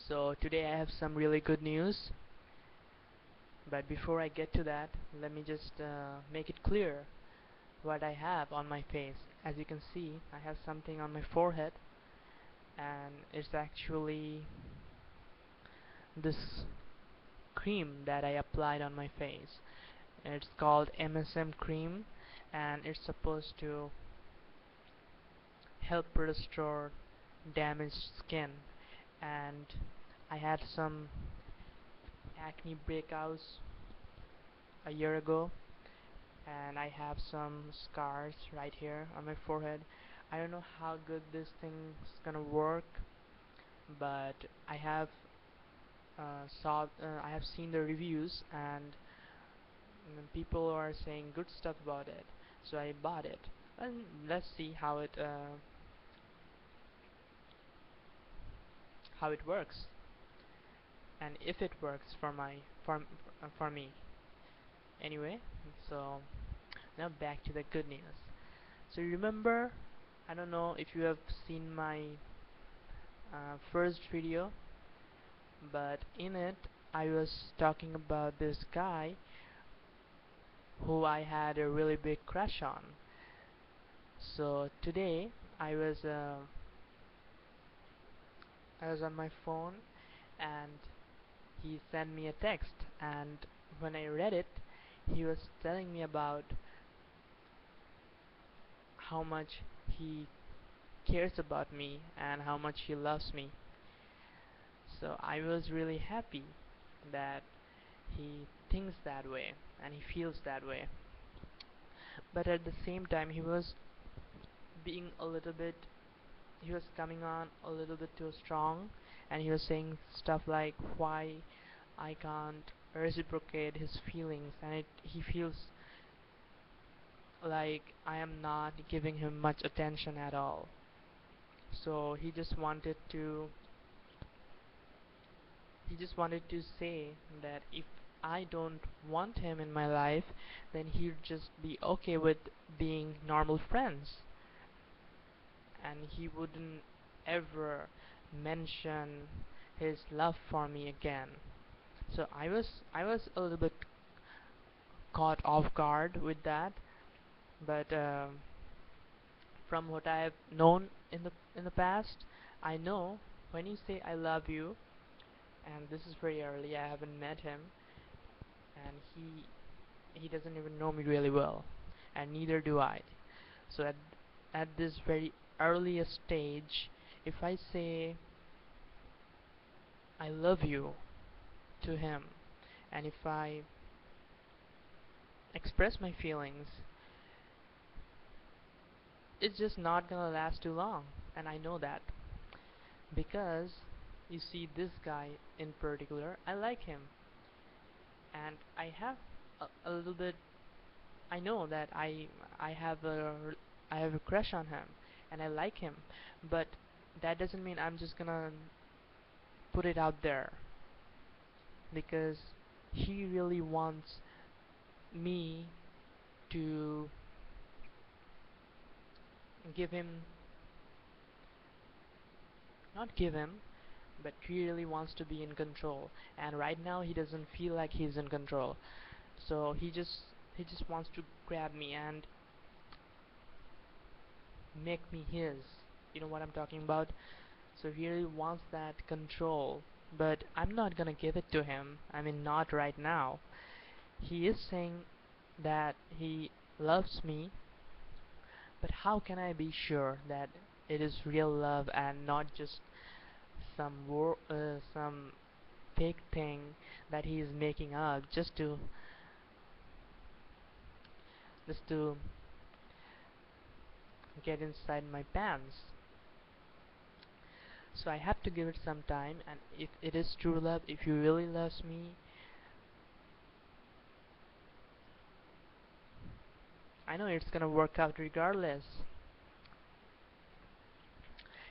So today I have some really good news, but before I get to that, let me just make it clear what I have on my face. As you can see, I have something on my forehead, and it's actually this cream that I applied on my face. It's called MSM cream, and it's supposed to help restore damaged skin. And I had some acne breakouts a year ago, and I have some scars right here on my forehead. I don't know how good this thing's gonna work, but I have seen the reviews, and people are saying good stuff about it, so I bought it. And let's see how it works, and if it works for me. Anyway, so now back to the good news. So remember, I don't know if you have seen my first video, but in it I was talking about this guy who I had a really big crush on. So today I was uh, I was on my phone, and he sent me a text, and when I read it, he was telling me about how much he cares about me and how much he loves me. So I was really happy that he thinks that way and he feels that way. But at the same time, being a little bit he was coming on a little bit too strong, and he was saying stuff like why I can't reciprocate his feelings, and he feels like I am not giving him much attention at all. So he just wanted to say that if I don't want him in my life, then he'd just be okay with being normal friends, and he wouldn't ever mention his love for me again. So I was a little bit caught off guard with that, but from what I have known in the past, I know when you say I love you, and this is very early. I haven't met him, and he doesn't even know me really well, and neither do I. So at this very earliest stage, if I say I love you to him, and if I express my feelings, it's just not gonna last too long, and I know that because you see, this guy in particular, I like him, and I have a little bit. I know that I have a crush on him, and I like him, but that doesn't mean I'm just gonna put it out there, because he really wants me to give him, not give him, but he really wants to be in control, and right now he doesn't feel like he's in control. So he just wants to grab me and make me his. You know what I'm talking about? So he really wants that control, but I'm not gonna give it to him. I mean, not right now. He is saying that he loves me, but how can I be sure that it is real love and not just some fake thing that he is making up just to get inside my pants? So I have to give it some time, and if it is true love, if he really loves me, I know it's gonna work out regardless.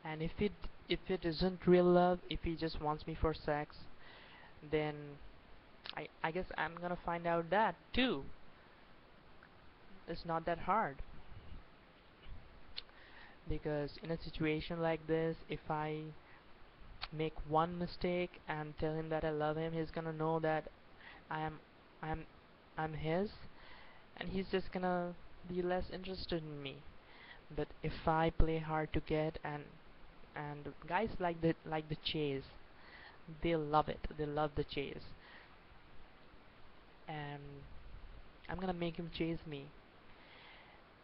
And if it isn't real love, if he just wants me for sex, then I guess I'm gonna find out that too. It's not that hard, because in a situation like this, if I make one mistake and tell him that I love him, he's gonna know that I am I'm I'm his, and he's just gonna be less interested in me. But if I play hard to get, and guys like the chase, they love it. They love the chase, and I'm gonna make him chase me.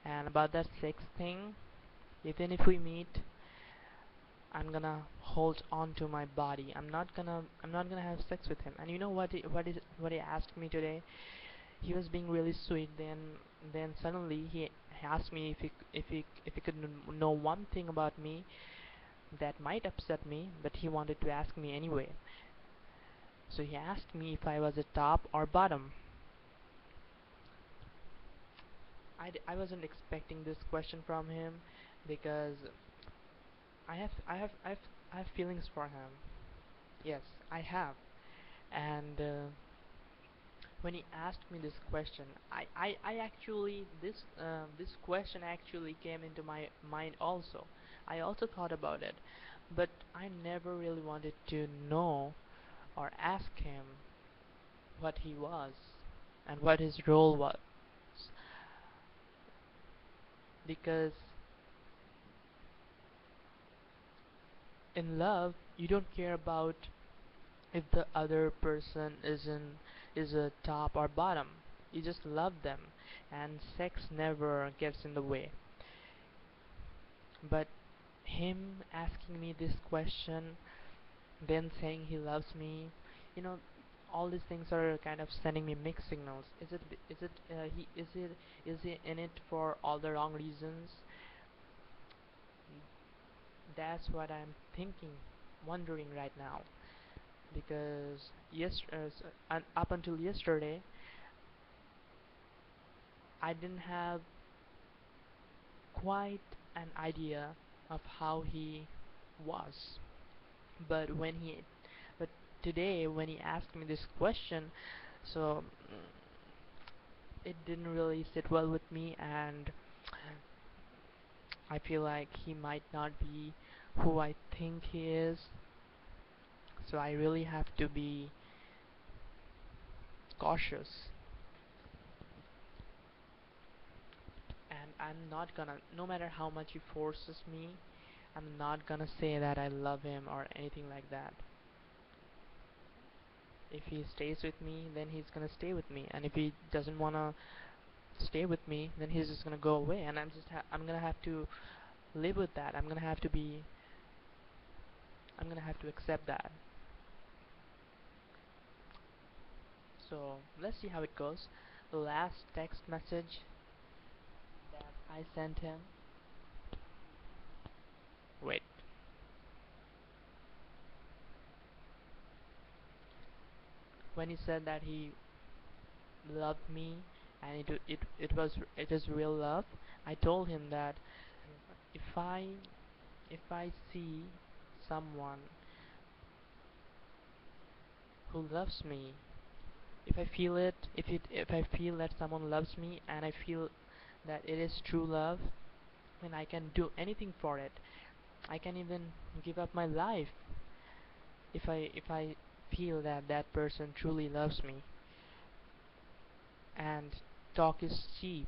And about that sex thing, even if we meet, I'm gonna hold on to my body. I'm not gonna have sex with him. And you know what he asked me today? He was being really sweet. Then suddenly he asked me if he could know one thing about me that might upset me, but he wanted to ask me anyway. So he asked me if I was a top or bottom. I wasn't expecting this question from him, because I have feelings for him. Yes, I have. And when he asked me this question, I actually this question actually came into my mind also. I also thought about it, but I never really wanted to know or ask him what he was and what his role was, because in love you don't care about if the other person is a top or bottom. You just love them, and sex never gets in the way. But him asking me this question, then saying he loves me, you know, all these things are kind of sending me mixed signals. Is he in it for all the wrong reasons? That's what I'm thinking, wondering right now. Because up until yesterday, I didn't have quite an idea of how he was. But when he, but today when he asked me this question, so it didn't really sit well with me, and I feel like he might not be who I think he is. So I really have to be cautious, and I'm not gonna, no matter how much he forces me, I'm not gonna say that I love him or anything like that. If he stays with me, then he's gonna stay with me, and if he doesn't wanna stay with me, then he's just gonna go away, and I'm gonna have to live with that. I'm gonna have to accept that. So let's see how it goes. The last text message that I sent him. Wait, when he said that he loved me, and it is real love. I told him that if I if I see someone who loves me, if I feel that someone loves me, and I feel that it is true love, then I can do anything for it. I can even give up my life if I feel that that person truly loves me. And talk is cheap.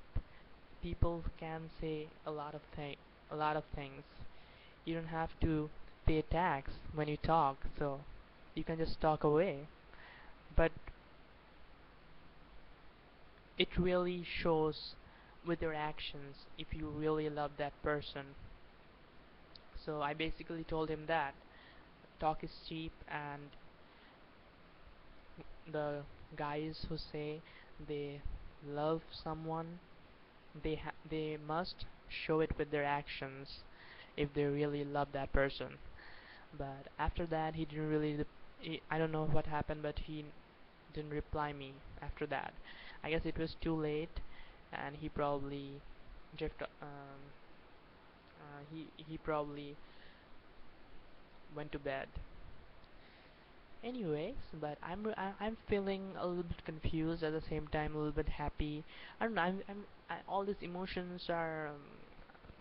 People can say a lot of things. You don't have to pay tax when you talk, so you can just talk away. But it really shows with your actions if you really love that person. So I basically told him that talk is cheap, and the guys who say they love someone, they must show it with their actions if they really love that person. But after that, he didn't really. I don't know what happened, but he didn't reply me after that. I guess it was too late, and he probably drift. He probably went to bed. Anyways, but I'm feeling a little bit confused, at the same time a little bit happy. I don't know. All these emotions are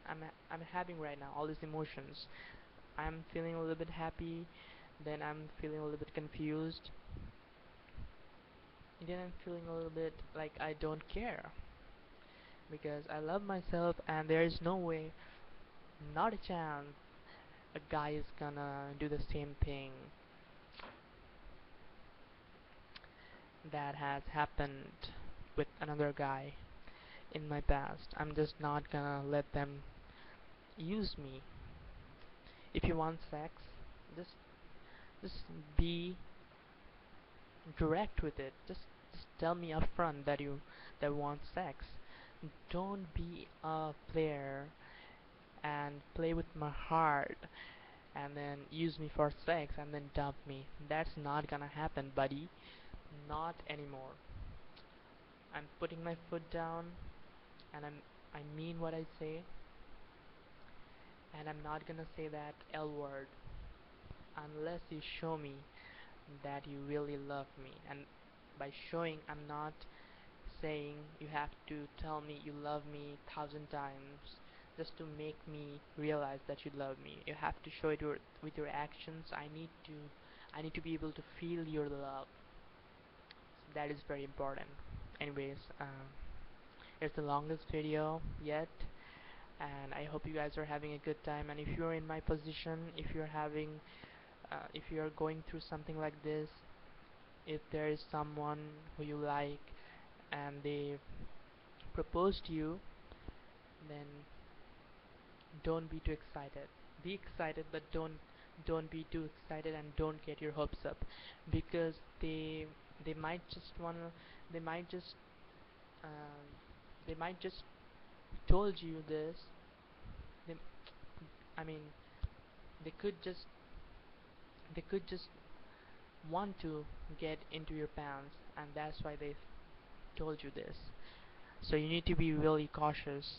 I'm having right now. All these emotions. I'm feeling a little bit happy, then I'm feeling a little bit confused. Then I'm feeling a little bit like I don't care because I love myself and there is no way, not a chance, a guy is gonna do the same thing that has happened with another guy in my past. I'm just not gonna let them use me. If you want sex, just just be direct with it. Just tell me upfront that you want sex. Don't be a player and play with my heart and then use me for sex and then dump me. That's not gonna happen, buddy. Not anymore. I'm putting my foot down and I mean what I say, and I'm not gonna say that L word unless you show me that you really love me. And by showing, I'm not saying you have to tell me you love me 1,000 times just to make me realize that you love me. You have to show it with your actions. I need to be able to feel your love. So that is very important. Anyways, it's the longest video yet, and I hope you guys are having a good time. And if you're in my position, if you're going through something like this, if there is someone who you like and they propose to you, then don't be too excited. Be excited, but don't be too excited and don't get your hopes up, because they might just wanna they might just um, they might just told you this. They, I mean, they could just they could just want to get into your pants, and that's why they told you this. So you need to be really cautious,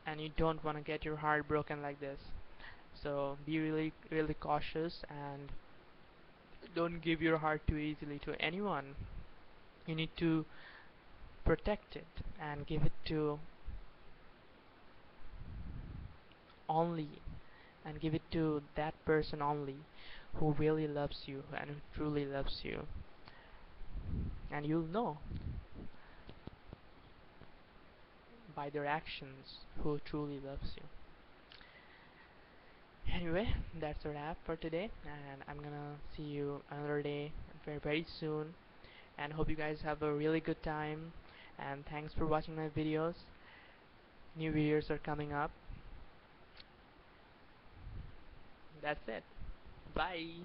and you don't want to get your heart broken like this. So be really cautious and don't give your heart too easily to anyone. You need to protect it and give it to only and give it to that person only who really loves you and who truly loves you, and you'll know by their actions who truly loves you. Anyway, that's a wrap for today, and I'm gonna see you another day very soon, and hope you guys have a really good time, and thanks for watching my videos. New videos are coming up. That's it. Bye.